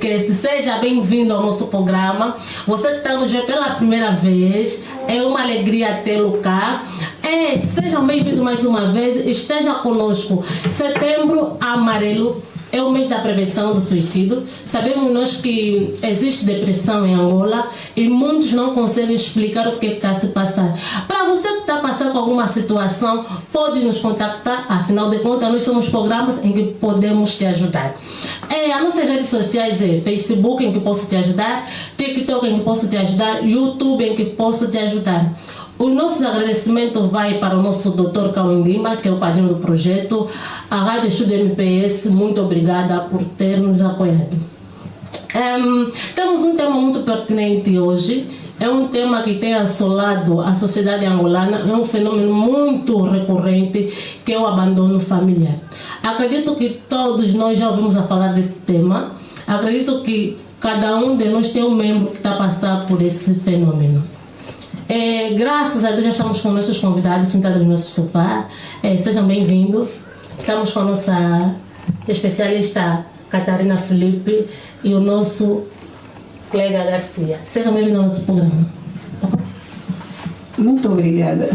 podcast. Seja bem-vindo ao nosso programa. Você que está nos vendo pela primeira vez, é uma alegria tê-lo cá. Sejam bem-vindos mais uma vez. Esteja conosco. Setembro Amarelo é o mês da prevenção do suicídio. Sabemos nós que existe depressão em Angola e muitos não conseguem explicar o que está se passando. Para você que está passando por alguma situação, pode nos contactar. Afinal de contas, nós somos programas em que podemos te ajudar. As nossas redes sociais é Facebook, em que posso te ajudar, TikTok, em que posso te ajudar, YouTube, em que posso te ajudar. O nosso agradecimento vai para o nosso Dr. Cauim Lima, que é o padrinho do projeto, a Rádio Estúdio MPS, muito obrigada por ter nos apoiado. Temos um tema muito pertinente hoje, é um tema que tem assolado a sociedade angolana, é um fenômeno muito recorrente, que é o abandono familiar. Acredito que todos nós já ouvimos a falar desse tema, acredito que cada um de nós tem um membro que está passando por esse fenômeno. Graças a Deus já estamos com nossos convidados sentados no nosso sofá. Sejam bem-vindos. Estamos com a nossa especialista Catarina Felipe e o nosso colega Garcia. Sejam bem-vindos ao nosso programa. Tá bom? Muito obrigada.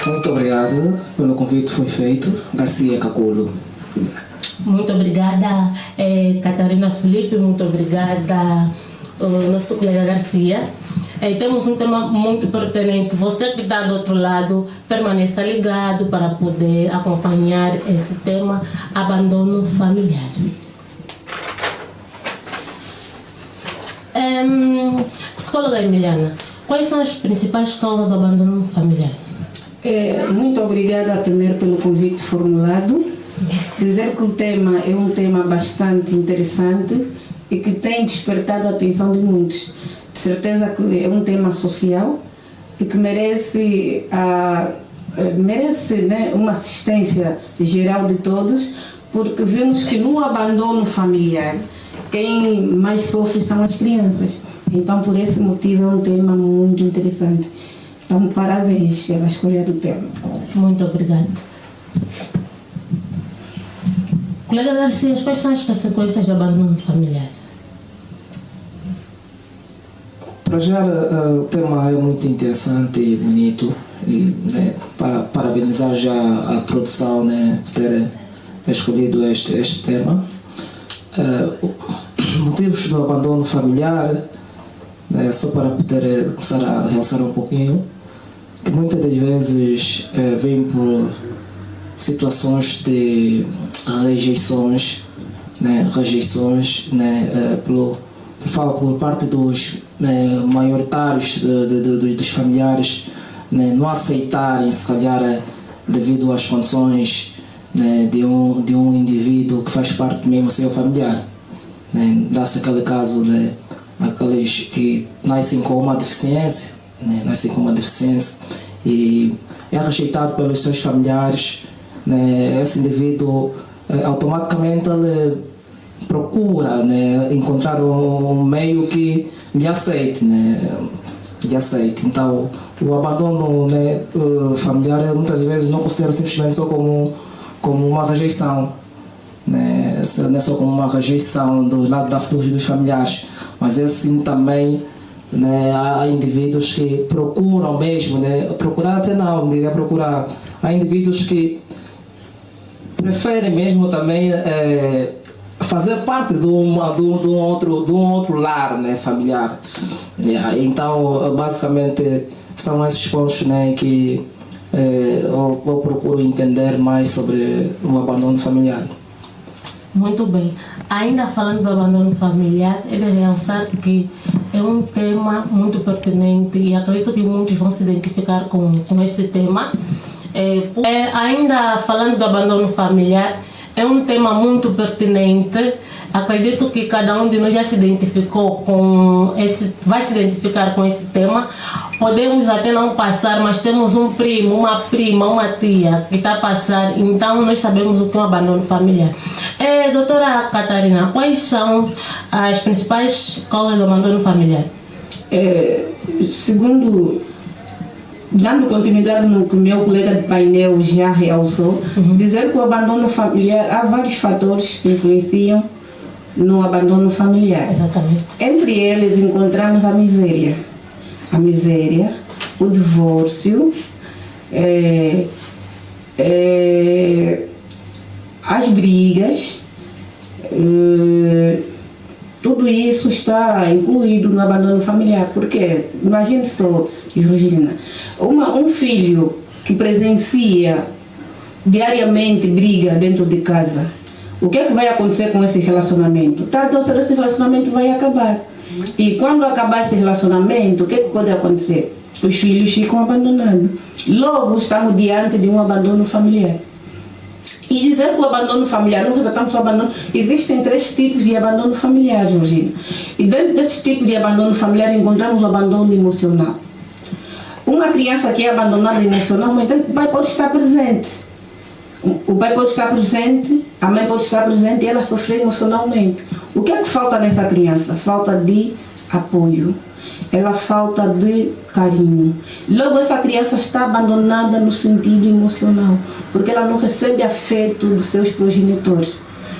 Muito obrigado pelo convite que foi feito. Garcia Caculo. Muito obrigada, Catarina Felipe. Muito obrigada, o nosso colega Garcia. Temos um tema muito pertinente. Você que está do outro lado, permaneça ligado para poder acompanhar esse tema, abandono familiar. Psicóloga Emiliana, quais são as principais causas do abandono familiar? Muito obrigada primeiro pelo convite formulado. Dizer que o tema é um tema bastante interessante e que tem despertado a atenção de muitos. De certeza que é um tema social e que merece uma assistência geral de todos, porque vemos que no abandono familiar quem mais sofre são as crianças. Então, por esse motivo, é um tema muito interessante. Então, parabéns pela escolha do tema. Muito obrigada. Colega Garcia, quais são as consequências do abandono familiar? Para já, o tema é muito interessante e bonito. E, parabenizar já a produção, por ter escolhido este tema. Motivos do abandono familiar, só para poder começar a realçar um pouquinho, que muitas das vezes vem por situações de rejeições, por parte dos maioritários dos familiares, não aceitarem, se calhar, devido às condições de um indivíduo que faz parte mesmo do seu familiar. Dá-se aquele caso de aqueles que nascem com uma deficiência, e é rejeitado pelos seus familiares. Esse indivíduo automaticamente ele procura encontrar um meio que lhe aceite, Então, o abandono familiar muitas vezes não considera simplesmente só como uma rejeição, não é só como uma rejeição do lado dos familiares, mas é sim também. Há indivíduos que procuram mesmo, procurar até não, diria procurar. Há indivíduos que preferem mesmo também fazer parte de um outro lar familiar. Então, basicamente, são esses pontos que eu procuro entender mais sobre o abandono familiar. Muito bem. Ainda falando do abandono familiar, é de realçar que é um tema muito pertinente e acredito que muitos vão se identificar com esse tema. Ainda falando do abandono familiar, é um tema muito pertinente. Acredito que cada um de nós já se identificou vai se identificar com esse tema. Podemos até não passar, mas temos um primo, uma prima, uma tia que está a passar, então nós sabemos o que é um abandono familiar. Doutora Catarina, quais são as principais causas do abandono familiar? Segundo dando continuidade no que o meu colega de painel já realçou, dizer que o abandono familiar, há vários fatores que influenciam no abandono familiar. Exatamente. Entre eles encontramos a miséria. A miséria, o divórcio, as brigas, tudo isso está incluído no abandono familiar. Porque, imagine só, Georgina, um filho que presencia diariamente briga dentro de casa, o que é que vai acontecer com esse relacionamento? Tarde ou cedo esse relacionamento vai acabar. E quando acabar esse relacionamento, o que é que pode acontecer? Os filhos ficam abandonados. Logo estamos diante de um abandono familiar. E dizer que o abandono familiar, não tratamos o abandono, existem 3 tipos de abandono familiar, Georgina. E dentro desse tipo de abandono familiar encontramos o abandono emocional. Uma criança que é abandonada emocionalmente, o pai pode estar presente. O pai pode estar presente, a mãe pode estar presente e ela sofrer emocionalmente. O que é que falta nessa criança? Falta de apoio. Ela falta de carinho. Logo essa criança está abandonada no sentido emocional, porque ela não recebe afeto dos seus progenitores.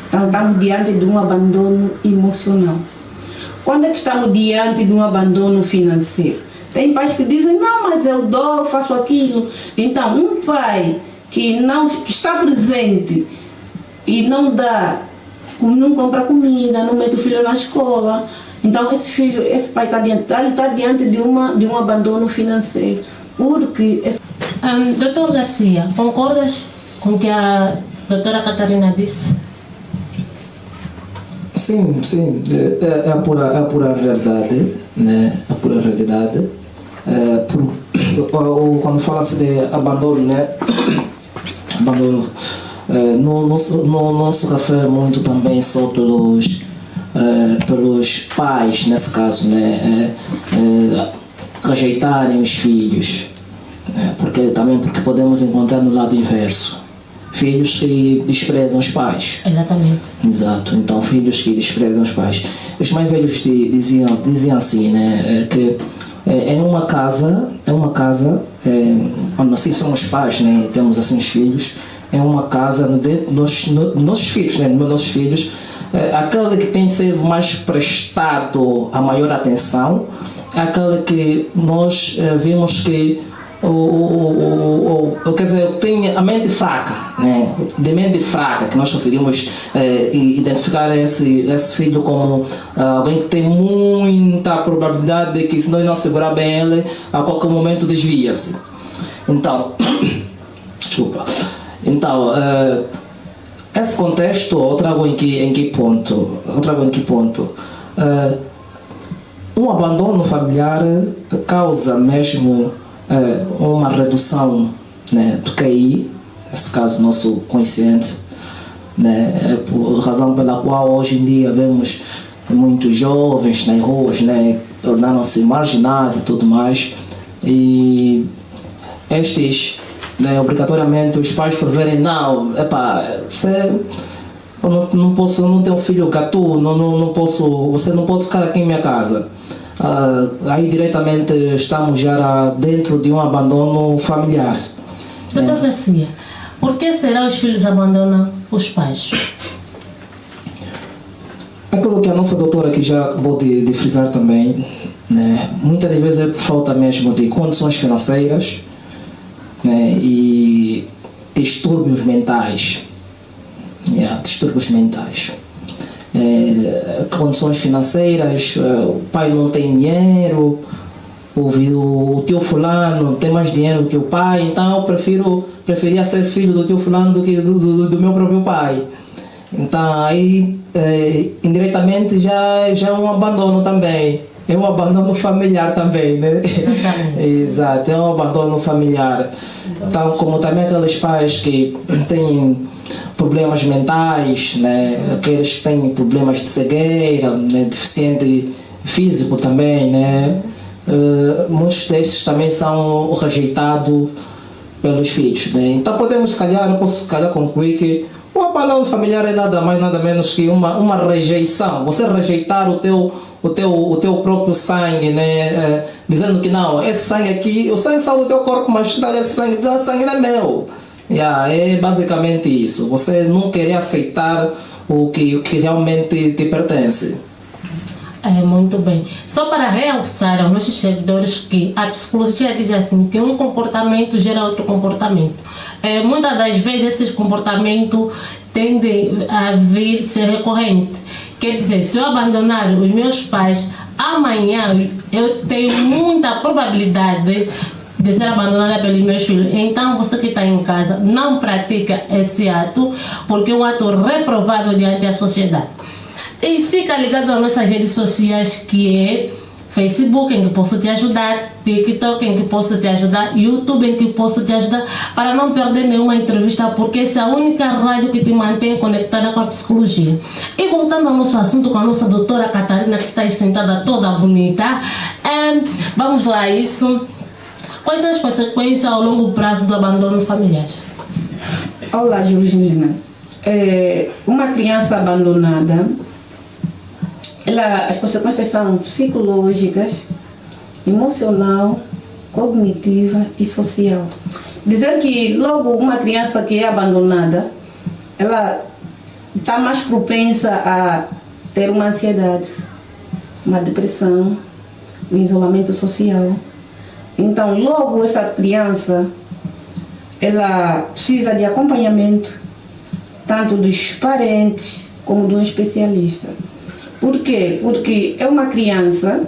Então estamos diante de um abandono emocional. Quando é que estamos diante de um abandono financeiro? Tem pais que dizem, não, mas eu dou, eu faço aquilo. Então um pai que está presente e não dá, não compra comida, não mete o filho na escola. Então esse pai está diante de um abandono financeiro. Porque... Doutor Garcia, concordas com o que a doutora Catarina disse? Sim, é a pura realidade, né? A pura realidade. Quando fala-se de abandono, né? Abandono não se refere muito também só pelos pais, nesse caso, né? Rejeitarem os filhos, porque podemos encontrar no lado inverso. Filhos que desprezam os pais. Exatamente. Exato. Então, filhos que desprezam os pais. Os mais velhos diziam assim, né? Que é uma casa, quando assim somos pais, né? Temos assim os filhos, é uma casa nossos filhos, né? Nossos filhos, aquele que tem de ser mais prestado a maior atenção, aquele que nós vimos que quer dizer, tem a mente fraca, né? De mente fraca, que nós conseguimos identificar esse filho como alguém que tem muita probabilidade de que, se nós não segurar bem ele, a qualquer momento desvia-se. Então, desculpa. Então, esse contexto eu trago em que ponto? Um abandono familiar causa mesmo uma redução, né, do QI, nesse caso nosso consciente, né, por razão pela qual hoje em dia vemos muitos jovens nas ruas, né, tornaram-se marginais e tudo mais, e estes, né, obrigatoriamente os pais por verem, não, eu não tenho um filho gatuno, você não pode ficar aqui em minha casa. Aí diretamente estamos já dentro de um abandono familiar. Doutor Garcia, por que será os filhos abandonam os pais? Aquilo que a nossa doutora aqui já acabou de frisar também, né? Muitas das vezes é por falta mesmo de condições financeiras, né? E distúrbios mentais. Distúrbios mentais. Condições financeiras, o pai não tem dinheiro, o tio fulano tem mais dinheiro que o pai, então eu preferia ser filho do tio fulano do que do meu próprio pai. Então aí indiretamente já é um abandono também, é um abandono familiar também, né? Exato, é um abandono familiar. Então, como também aqueles pais que têm problemas mentais, né? Aqueles que têm problemas de cegueira, né? Deficiente físico também, né? Muitos desses também são rejeitados pelos filhos, né? Então eu posso concluir que o abandono familiar é nada mais, nada menos que uma rejeição. Você rejeitar o teu próprio sangue, né? Dizendo que não, esse sangue aqui, o sangue saiu do teu corpo, mas esse sangue não é meu. É basicamente isso. Você não querer aceitar o que realmente te pertence. Muito bem. Só para realçar aos nossos seguidores que a psicologia diz assim, que um comportamento gera outro comportamento. Muitas das vezes esses comportamentos tendem a vir ser recorrente. Quer dizer, se eu abandonar os meus pais, amanhã eu tenho muita probabilidade de ser abandonada pelos meus filhos. Então, você que está em casa, não pratica esse ato, porque é um ato reprovável diante da sociedade. E fica ligado nas nossas redes sociais, que é Facebook, em que posso te ajudar, TikTok, em que posso te ajudar, YouTube, em que posso te ajudar, para não perder nenhuma entrevista, porque essa é a única rádio que te mantém conectada com a psicologia. E voltando ao nosso assunto com a nossa doutora Catarina, que está aí sentada toda bonita, vamos lá, isso. Quais são as consequências ao longo prazo do abandono familiar? Olá, Georgina. Uma criança abandonada, as consequências são psicológicas, emocional, cognitiva e social. Dizer que logo uma criança que é abandonada, ela está mais propensa a ter uma ansiedade, uma depressão, um isolamento social. Então, logo essa criança, ela precisa de acompanhamento, tanto dos parentes como de um especialista. Por quê? Porque é uma criança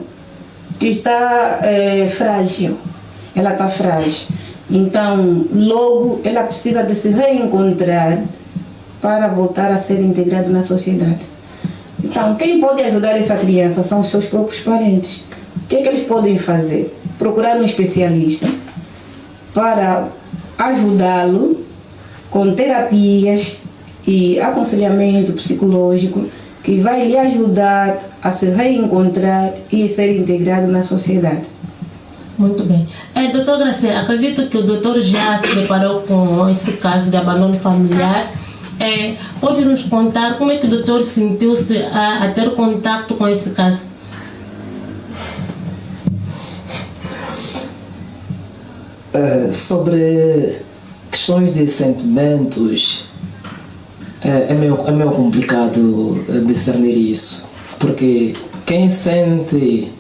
que está frágil, ela está frágil. Então, logo ela precisa de se reencontrar para voltar a ser integrada na sociedade. Então, quem pode ajudar essa criança são os seus próprios parentes. O que eles podem fazer? Procurar um especialista para ajudá-lo com terapias e aconselhamento psicológico que vai lhe ajudar a se reencontrar e ser integrado na sociedade. Muito bem. Doutor Gracia, acredito que o doutor já se deparou com esse caso de abandono familiar. Pode nos contar como é que o doutor sentiu-se a ter contato com esse caso? Sobre questões de sentimentos, é meio complicado discernir isso, porque quem sente,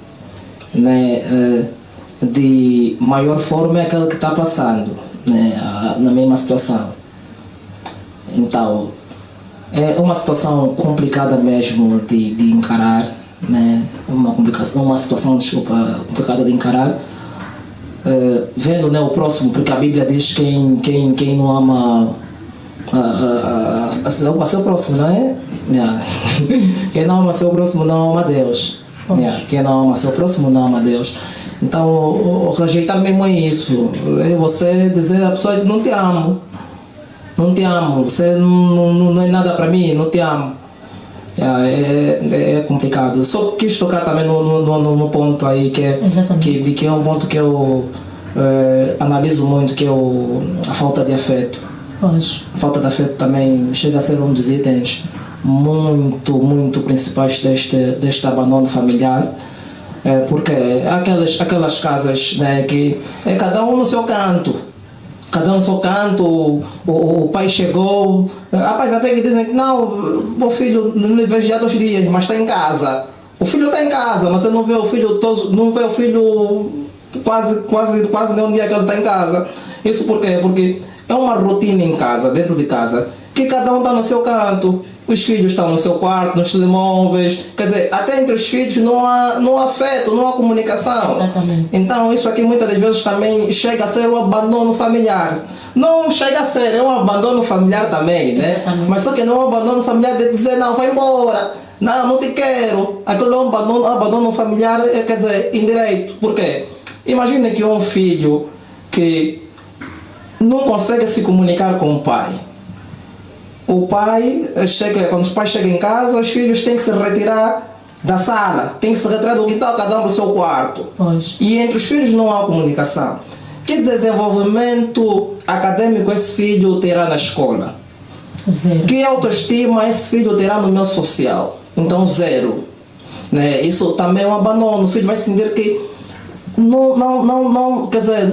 né, de maior forma é aquele que está passando, né, na mesma situação. Então, é uma situação complicada mesmo de encarar, né, uma situação complicada de encarar. Vendo, né, o próximo, porque a Bíblia diz quem não ama a seu próximo, não é? Quem não ama seu próximo não ama Deus. Quem não ama seu próximo não ama Deus. Então, o rejeitar mesmo é isso. É você dizer à pessoa que não te amo, você não é nada para mim, não te amo. É complicado. Só quis tocar também no ponto aí que é um ponto que eu analiso muito, que é a falta de afeto. A falta de afeto também chega a ser um dos itens muito principais deste abandono familiar. Porque aquelas casas, né, que é cada um no seu canto. O pai chegou, rapaz, até que dizem que não, o filho não vejo já 2 dias, mas está em casa. O filho está em casa, mas você não vê o filho quase nem um dia que ele está em casa. Isso por quê? Porque é uma rotina em casa, dentro de casa, que cada um está no seu canto. Os filhos estão no seu quarto, nos telemóveis. Quer dizer, até entre os filhos não há afeto, não há comunicação. Exatamente. Então, isso aqui muitas das vezes também chega a ser um abandono familiar. Não chega a ser, é um abandono familiar também, né? Exatamente. Mas só que não é um abandono familiar de dizer, não, vai embora, não te quero. Aquilo é um abandono familiar, quer dizer, indireto. Por quê? Imagina que um filho que não consegue se comunicar com o pai. O pai quando os pais chegam em casa, os filhos têm que se retirar da sala, têm que se retirar do quintal, cada um para o seu quarto. Pois. E entre os filhos não há comunicação. Que desenvolvimento acadêmico esse filho terá na escola? Zero. Que autoestima esse filho terá no meio social? Então, zero. Né? Isso também é um abandono. O filho vai sentir que quer dizer,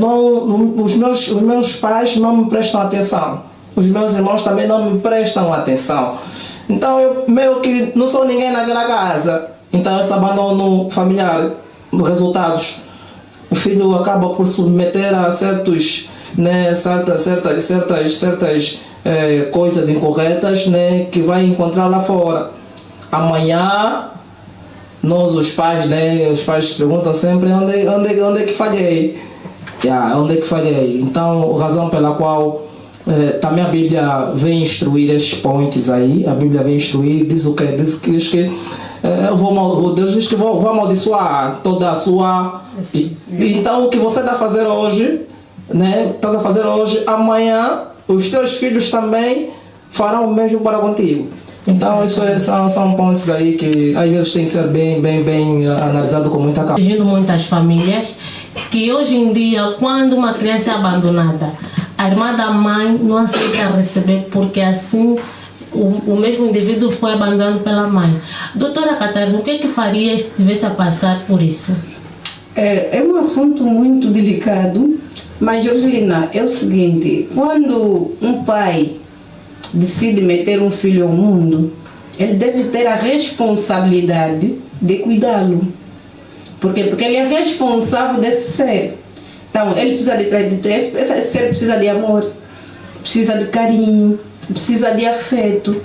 os meus pais não me prestam atenção. Os meus irmãos também não me prestam atenção. Então, eu meio que não sou ninguém naquela casa. Então, esse abandono familiar, dos resultados, o filho acaba por se submeter a certas coisas incorretas, né, que vai encontrar lá fora. Amanhã, nós os pais perguntam sempre onde é que falhei. Onde é que falhei? Então, a razão pela qual também a Bíblia vem instruir estes pontos aí. A Bíblia vem instruir, diz o quê? Diz que Deus diz que vou amaldiçoar toda a sua... Então, o que você está a fazer hoje, né? Estás a fazer hoje, amanhã os teus filhos também farão o mesmo para contigo. Então, isso são pontos aí que às vezes tem que ser bem analisado com muita calma. Vejo muitas famílias que hoje em dia, quando uma criança é abandonada, a irmã da mãe não aceita receber, porque assim o mesmo indivíduo foi abandonado pela mãe. Doutora Catarina, o que é que faria se estivesse a passar por isso? É um assunto muito delicado, mas, Jorgelina, é o seguinte: quando um pai decide meter um filho ao mundo, ele deve ter a responsabilidade de cuidá-lo. Por quê? Porque ele é responsável desse ser. Então, ele precisa esse ser precisa de amor, precisa de carinho, precisa de afeto.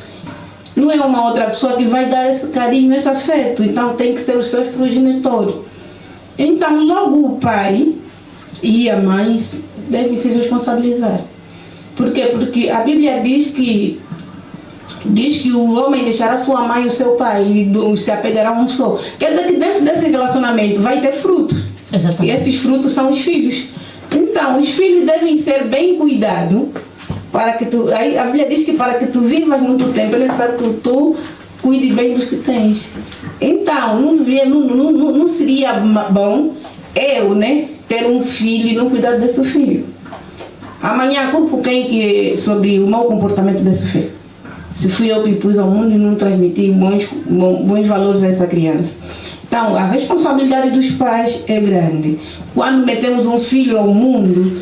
Não é uma outra pessoa que vai dar esse carinho, esse afeto. Então, tem que ser os seus progenitores. Então, logo o pai e a mãe devem se responsabilizar. Por quê? Porque a Bíblia diz que o homem deixará sua mãe e o seu pai e se apegará a um só. Quer dizer que dentro desse relacionamento vai ter frutos. Exatamente. E esses frutos são os filhos. Então, os filhos devem ser bem cuidados. Aí a Bíblia diz que para que tu vivas muito tempo, é necessário que tu cuide bem dos que tens. Então, não seria bom eu, né, ter um filho e não cuidar desse filho. Amanhã culpo quem que é sobre o mau comportamento desse filho? Se fui eu que lhe pus ao mundo e não transmiti bons valores a essa criança. Então, a responsabilidade dos pais é grande. Quando metemos um filho ao mundo,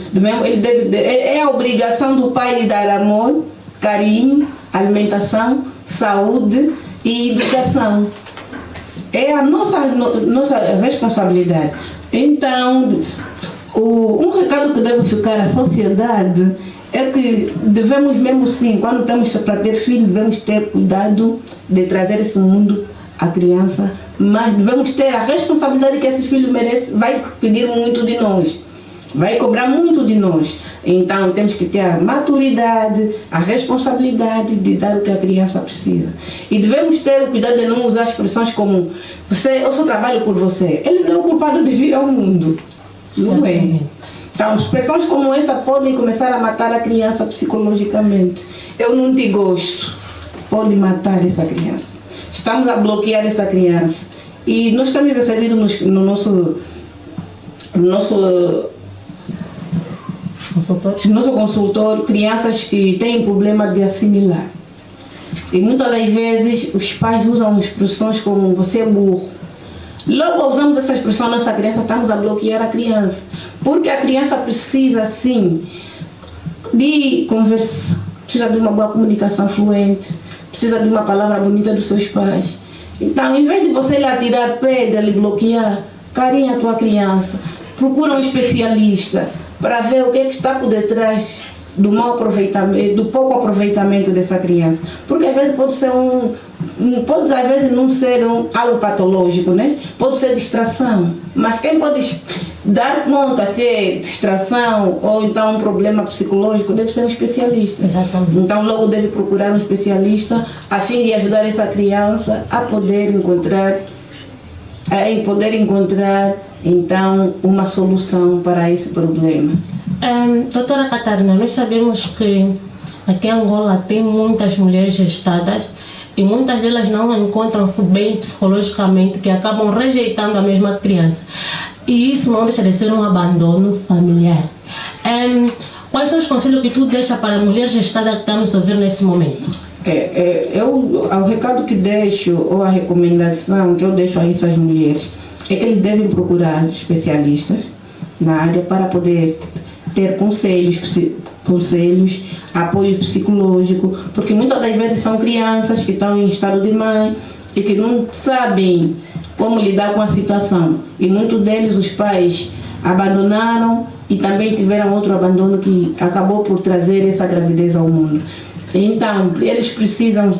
é a obrigação do pai de dar amor, carinho, alimentação, saúde e educação. É a nossa responsabilidade. Então, um recado que deve ficar à sociedade é que devemos mesmo sim, quando estamos para ter filho, devemos ter cuidado de trazer esse mundo à criança, mas devemos ter a responsabilidade que esse filho merece, vai pedir muito de nós, vai cobrar muito de nós. Então temos que ter a maturidade, a responsabilidade de dar o que a criança precisa. E devemos ter o cuidado de não usar expressões como eu só trabalho por você. Ele não é o culpado de vir ao mundo. Não é? Então, expressões como essa podem começar a matar a criança psicologicamente. Eu não te gosto. Pode matar essa criança. Estamos a bloquear essa criança. E nós temos recebido no nosso consultório crianças que têm problema de assimilar. E muitas das vezes os pais usam expressões como você é burro. Logo usamos essa expressão nessa criança, estamos a bloquear a criança. Porque a criança precisa, sim, de conversa, precisa de uma boa comunicação fluente, precisa de uma palavra bonita dos seus pais. Então, em vez de você lhe atirar pedra, lhe bloquear, carinha a tua criança, procura um especialista para ver o que é que está por detrás do mau aproveitamento, do pouco aproveitamento dessa criança. Porque às vezes pode às vezes não ser algo patológico, né? Pode ser distração. Mas quem pode dar conta se é distração ou então um problema psicológico deve ser um especialista. Exatamente. Então logo deve procurar um especialista a fim de ajudar essa criança a poder encontrar então uma solução para esse problema. Doutora Catarina, nós sabemos que aqui em Angola tem muitas mulheres gestadas e muitas delas não encontram-se bem psicologicamente, que acabam rejeitando a mesma criança. E isso não deixa de ser um abandono familiar. Quais são os conselhos que tu deixa para a mulher gestada que está nos ouvir nesse momento? O recado que deixo, ou a recomendação que eu deixo a essas mulheres, é que eles devem procurar especialistas na área para poder ter conselhos, apoio psicológico, porque muitas das vezes são crianças que estão em estado de mãe e que não sabem como lidar com a situação. E muitos deles, os pais, abandonaram e também tiveram outro abandono que acabou por trazer essa gravidez ao mundo. Então, eles precisam,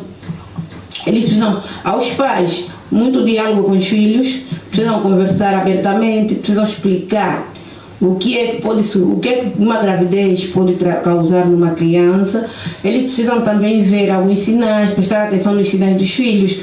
aos pais, muito diálogo com os filhos, precisam conversar abertamente, precisam explicar o que é que uma gravidez pode causar numa criança. Eles precisam também ver alguns sinais, prestar atenção nos sinais dos filhos.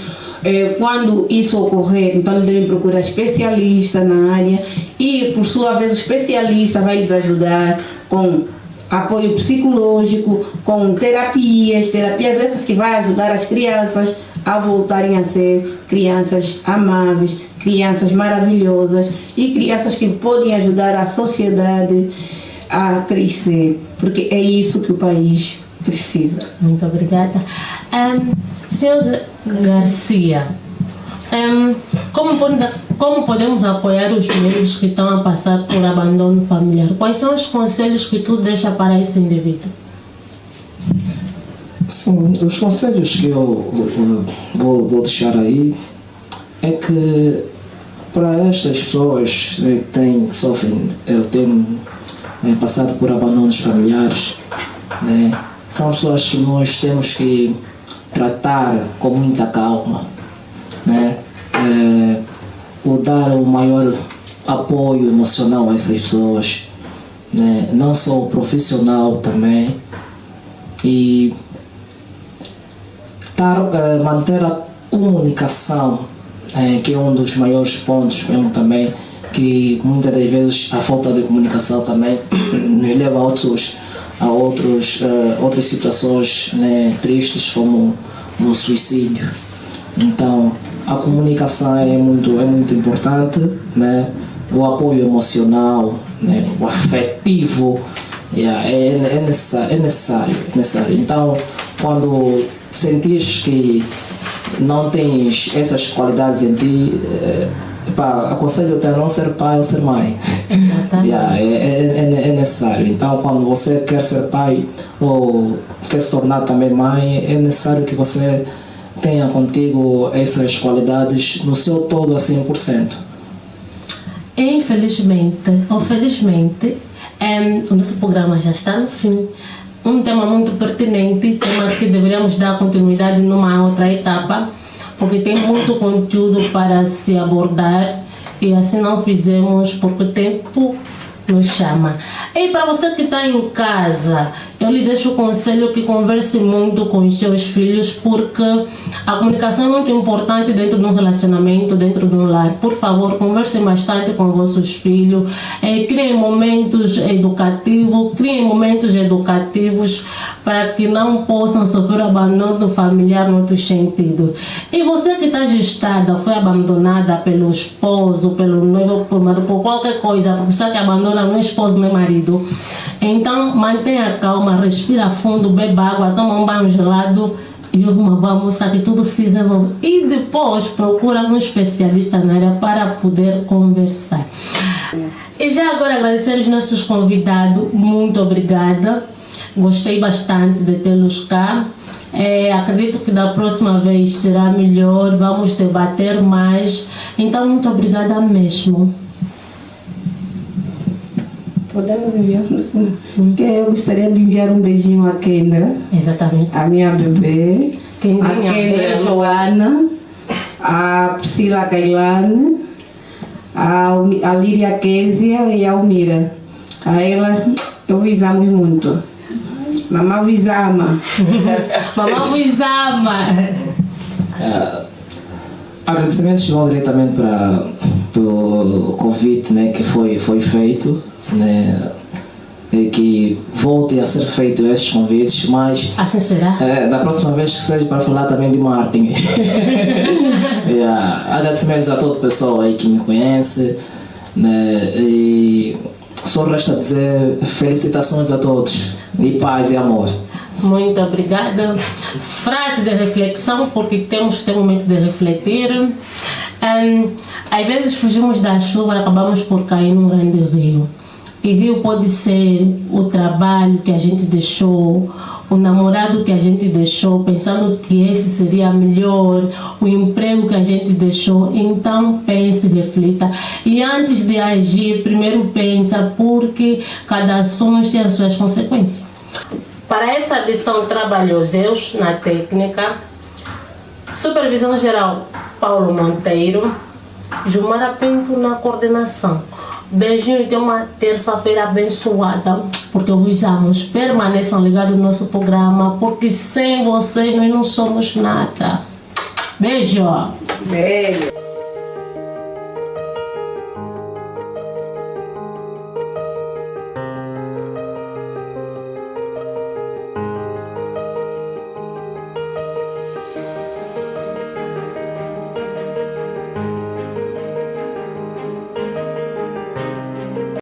Quando isso ocorrer, então eles devem procurar especialista na área e, por sua vez, o especialista vai lhes ajudar com apoio psicológico, com terapias essas que vai ajudar as crianças a voltarem a ser crianças amáveis, crianças maravilhosas e crianças que podem ajudar a sociedade a crescer, porque é isso que o país precisa. Muito obrigada. Senhor Garcia, como podemos apoiar os miúdos que estão a passar por abandono familiar? Quais são os conselhos que tu deixa para esse indivíduo? Sim, os conselhos que eu vou deixar aí é que para estas pessoas que sofrem, têm passado por abandonos familiares, né, são pessoas que nós temos que tratar com muita calma, né, ou dar o maior apoio emocional a essas pessoas, né, não só o profissional também, e manter a comunicação, que é um dos maiores pontos mesmo também, que muitas das vezes a falta de comunicação também nos leva a outras situações, né, tristes, como o suicídio. Então a comunicação é muito importante, né? O apoio emocional, né? O afetivo é necessário. Então, quando sentires que não tens essas qualidades em ti, aconselho-te a não ser pai ou ser mãe. É necessário. Então, quando você quer ser pai ou quer se tornar também mãe, é necessário que você tenha contigo essas qualidades no seu todo a 100%. Infelizmente ou felizmente, o nosso programa já está no fim. Um tema muito pertinente, tema que deveríamos dar continuidade numa outra etapa, porque tem muito conteúdo para se abordar e assim não fizemos porque o tempo nos chama. E para você que está em casa, eu lhe deixo o conselho que converse muito com os seus filhos, porque a comunicação é muito importante dentro de um relacionamento, dentro de um lar. Por favor, conversem bastante com vossos filhos, criem momentos educativos para que não possam sofrer abandono familiar no outro sentido. E você que está gestada, foi abandonada pelo esposo, pelo noivo, por qualquer coisa, porque você que abandona não é esposo nem marido, então mantenha calma, respira fundo, beba água, toma um banho gelado e ouve uma boa música que tudo se resolve. E depois procura um especialista na área para poder conversar. E já agora agradecer os nossos convidados, muito obrigada. Gostei bastante de tê-los cá. Acredito que da próxima vez será melhor, vamos debater mais. Então, muito obrigada mesmo. Podemos enviar? Porque eu gostaria de enviar um beijinho a Kendra. Exatamente. A minha bebê. Kendrinha, a Kendra beijo. Joana. A Priscila Kailane. A Líria Kézia e a Almira. A elas eu visamos muito. Mamãe visama. Mamãe visama. Agradecimentos vão diretamente para o convite, né, que foi feito, né, e que volte a ser feito esses convites, mas Assim será? da próxima vez que seja para falar também de marketing. Agradecimentos a todo o pessoal aí que me conhece, né, e só resta dizer felicitações a todos e paz e amor. Muito obrigada. Frase de reflexão, porque temos que ter um momento de refletir. Às vezes fugimos da chuva e acabamos por cair num grande rio. E rio pode ser o trabalho que a gente deixou, o namorado que a gente deixou, pensando que esse seria melhor, o emprego que a gente deixou. Então pense, reflita. E antes de agir, primeiro pensa, porque cada ação tem as suas consequências. Para essa edição Trabalhoseus na técnica, supervisão geral Paulo Monteiro, Gilmara Pinto na coordenação. Beijinho e tenha uma terça-feira abençoada, porque eu vos amo. Permaneçam ligados no nosso programa, porque sem vocês nós não somos nada. Beijo! Beijo!